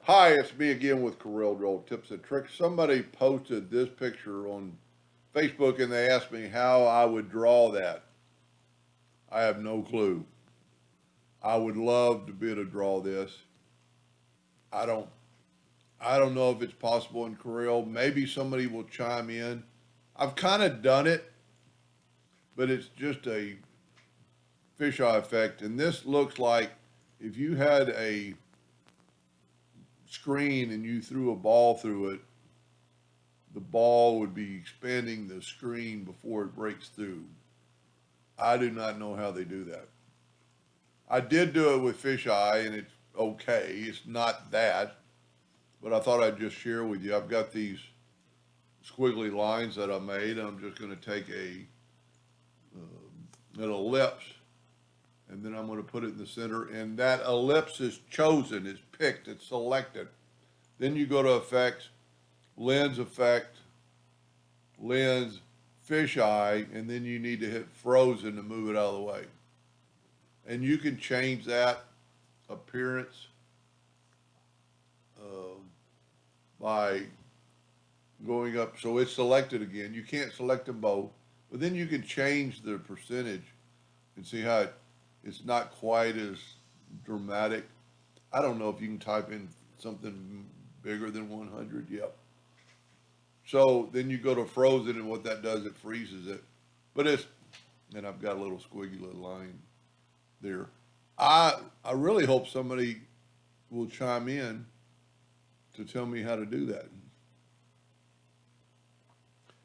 Hi, it's me again with Corel Draw Tips and Tricks. Somebody posted this picture on Facebook and they asked me how I would draw that. I have no clue. I would love to be able to draw this. I don't I don't know if it's possible in Corel. Maybe somebody will chime in. I've kind of done it, but it's just a fisheye effect. And this looks like if you had a screen and you threw a ball through it, the ball would be expanding the screen before it breaks through. I do not know how they do that. I did do it with fisheye and it's okay. It's not that, but I thought I'd just share with you. I've got these squiggly lines that I made. I'm just going to take an ellipse and then I'm going to put it in the center. And that ellipse is chosen, it's picked, it's selected. Then you go to effects, effect, lens, fisheye, and then you need to hit frozen to move it out of the way. And you can change that appearance by going up. So it's selected again. You can't select them both, but then you can change the percentage and see how it's not quite as dramatic. I don't know if you can type in something bigger than 100. Yep. So then you go to frozen, and what that does, it freezes it. But and I've got a little squiggly little line there. I really hope somebody will chime in to tell me how to do that.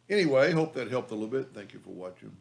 Anyway, hope that helped a little bit. Thank you for watching.